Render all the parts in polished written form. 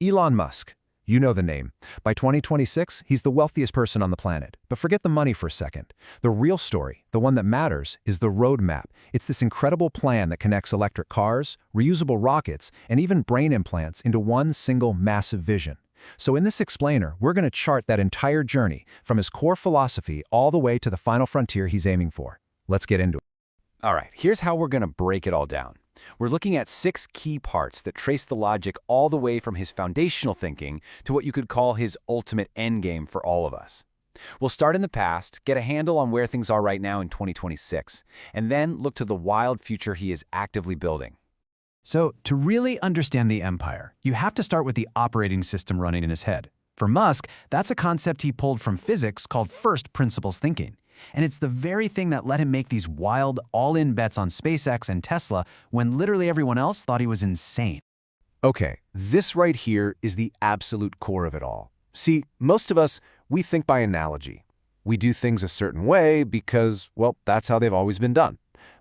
Elon Musk. You know the name. By 2026, he's the wealthiest person on the planet. But forget the money for a second. The real story, the one that matters, is the roadmap. It's this incredible plan that connects electric cars, reusable rockets, and even brain implants into one single massive vision. So in this explainer, we're going to chart that entire journey, from his core philosophy all the way to the final frontier he's aiming for. Let's get into it. All right, here's how we're going to break it all down. We're looking at 6 key parts that trace the logic all the way from his foundational thinking to what you could call his ultimate endgame for all of us. We'll start in the past, get a handle on where things are right now in 2026, and then look to the wild future he is actively building. So, to really understand the empire, you have to start with the operating system running in his head. For Musk, that's a concept he pulled from physics called first principles thinking. And it's the very thing that let him make these wild, all-in bets on SpaceX and Tesla when literally everyone else thought he was insane. Okay, this right here is the absolute core of it all. See, most of us, we think by analogy. We do things a certain way because, well, that's how they've always been done.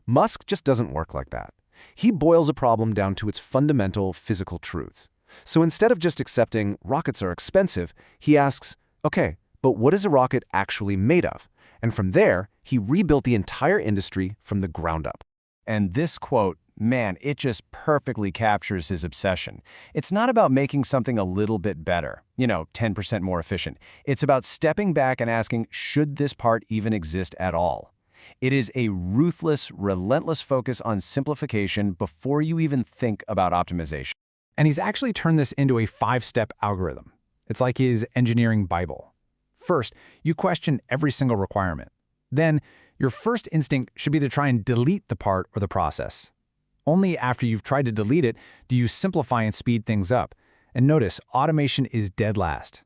Musk just doesn't work like that. He boils a problem down to its fundamental physical truths. So instead of just accepting rockets are expensive, he asks, okay, but what is a rocket actually made of? And from there, he rebuilt the entire industry from the ground up. And this quote, man, it just perfectly captures his obsession. It's not about making something a little bit better, 10% more efficient. It's about stepping back and asking, should this part even exist at all? It is a ruthless, relentless focus on simplification before you even think about optimization. And he's actually turned this into a 5-step algorithm. It's like his engineering Bible. First, you question every single requirement. Then, your first instinct should be to try and delete the part or the process. Only after you've tried to delete it do you simplify and speed things up. And notice, automation is dead last.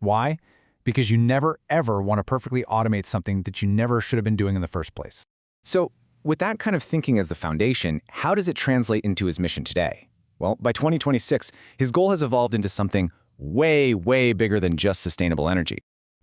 Why? Because you never, ever want to perfectly automate something that you never should have been doing in the first place. So, with that kind of thinking as the foundation, how does it translate into his mission today? Well, by 2026, his goal has evolved into something way, way bigger than just sustainable energy.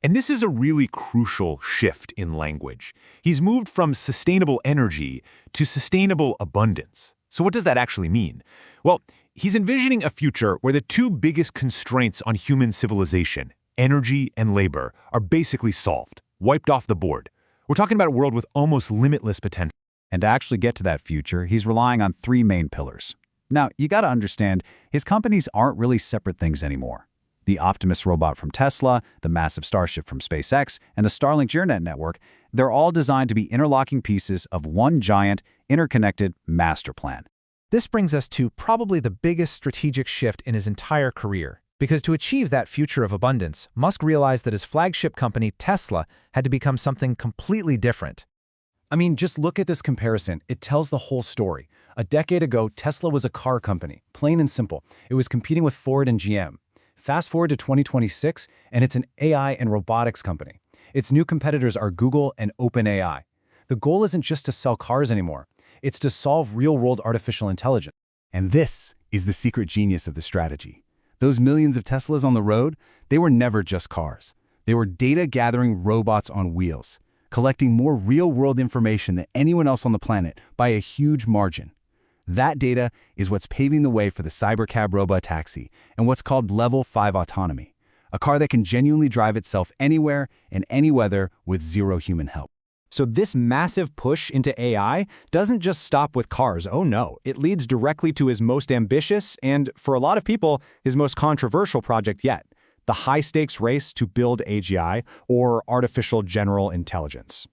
And this is a really crucial shift in language. He's moved from sustainable energy to sustainable abundance. So what does that actually mean? Well, he's envisioning a future where the 2 biggest constraints on human civilization, energy and labor, are basically solved, wiped off the board. We're talking about a world with almost limitless potential. And to actually get to that future, he's relying on 3 main pillars. Now, you got to understand, his companies aren't really separate things anymore. The Optimus robot from Tesla, the massive Starship from SpaceX, and the Starlink GeoNet network, they're all designed to be interlocking pieces of one giant, interconnected master plan. This brings us to probably the biggest strategic shift in his entire career. Because to achieve that future of abundance, Musk realized that his flagship company, Tesla, had to become something completely different. I mean, just look at this comparison. It tells the whole story. A decade ago, Tesla was a car company, plain and simple. It was competing with Ford and GM. Fast forward to 2026, and it's an AI and robotics company. Its new competitors are Google and OpenAI. The goal isn't just to sell cars anymore. It's to solve real-world artificial intelligence. And this is the secret genius of the strategy. Those millions of Teslas on the road, they were never just cars. They were data-gathering robots on wheels, collecting more real-world information than anyone else on the planet by a huge margin. That data is what's paving the way for the Cybercab robotaxi and what's called Level 5 autonomy, a car that can genuinely drive itself anywhere in any weather with zero human help. So this massive push into AI doesn't just stop with cars. Oh no, it leads directly to his most ambitious and, for a lot of people, his most controversial project yet, the high-stakes race to build AGI, or artificial general intelligence.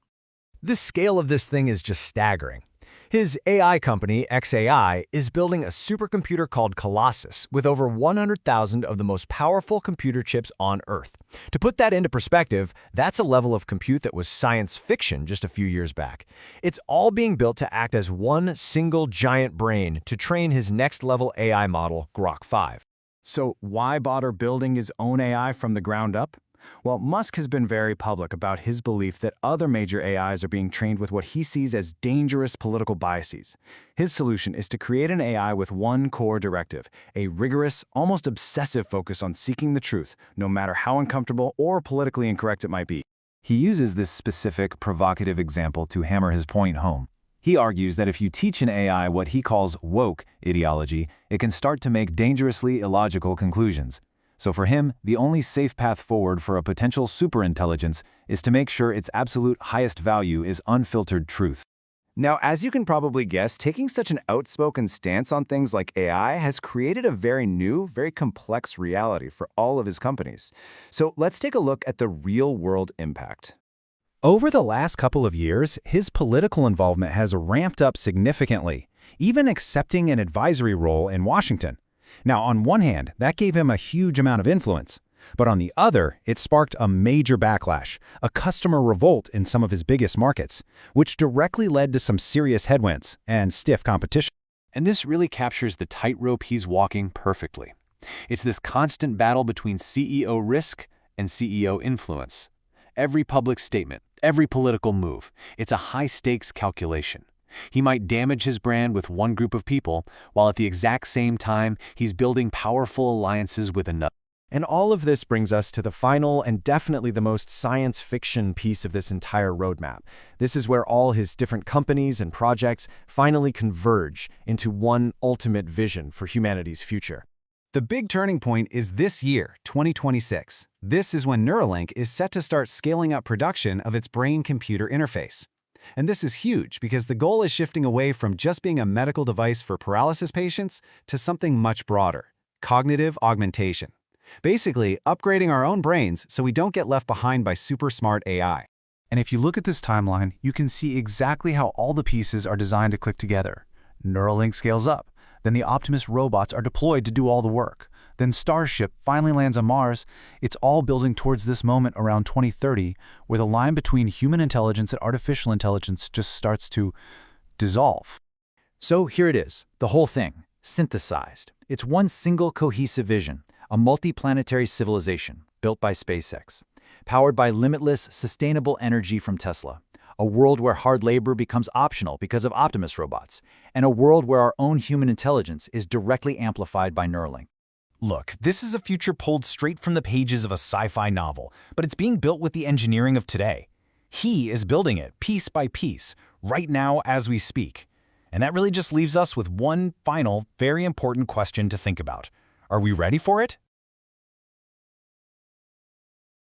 The scale of this thing is just staggering. His AI company, xAI, is building a supercomputer called Colossus with over 100,000 of the most powerful computer chips on Earth. To put that into perspective, that's a level of compute that was science fiction just a few years back. It's all being built to act as one single giant brain to train his next-level AI model, Grok 5. So why bother building his own AI from the ground up? Well, Musk has been very public about his belief that other major AIs are being trained with what he sees as dangerous political biases. His solution is to create an AI with one core directive, a rigorous, almost obsessive focus on seeking the truth, no matter how uncomfortable or politically incorrect it might be. He uses this specific, provocative example to hammer his point home. He argues that if you teach an AI what he calls woke ideology, it can start to make dangerously illogical conclusions. So for him, the only safe path forward for a potential superintelligence is to make sure its absolute highest value is unfiltered truth. Now, as you can probably guess, taking such an outspoken stance on things like AI has created a very new, very complex reality for all of his companies. So let's take a look at the real-world impact. Over the last couple of years, his political involvement has ramped up significantly, even accepting an advisory role in Washington. Now, on one hand, that gave him a huge amount of influence. But on the other, it sparked a major backlash, a customer revolt in some of his biggest markets, which directly led to some serious headwinds and stiff competition. And this really captures the tightrope he's walking perfectly. It's this constant battle between CEO risk and CEO influence. Every public statement, every political move, it's a high-stakes calculation. He might damage his brand with one group of people, while at the exact same time, he's building powerful alliances with another. And all of this brings us to the final and definitely the most science fiction piece of this entire roadmap. This is where all his different companies and projects finally converge into one ultimate vision for humanity's future. The big turning point is this year, 2026. This is when Neuralink is set to start scaling up production of its brain-computer interface. And this is huge because the goal is shifting away from just being a medical device for paralysis patients to something much broader: cognitive augmentation. Basically, upgrading our own brains so we don't get left behind by super smart AI. And if you look at this timeline, you can see exactly how all the pieces are designed to click together. Neuralink scales up. Then the Optimus robots are deployed to do all the work. Then Starship finally lands on Mars. It's all building towards this moment around 2030, where the line between human intelligence and artificial intelligence just starts to dissolve. So here it is, the whole thing, synthesized. It's one single cohesive vision, a multi-planetary civilization built by SpaceX, powered by limitless, sustainable energy from Tesla. A world where hard labor becomes optional because of Optimus robots, and a world where our own human intelligence is directly amplified by Neuralink. Look, this is a future pulled straight from the pages of a sci-fi novel, but it's being built with the engineering of today. He is building it piece by piece, right now as we speak. And that really just leaves us with one final, very important question to think about. Are we ready for it?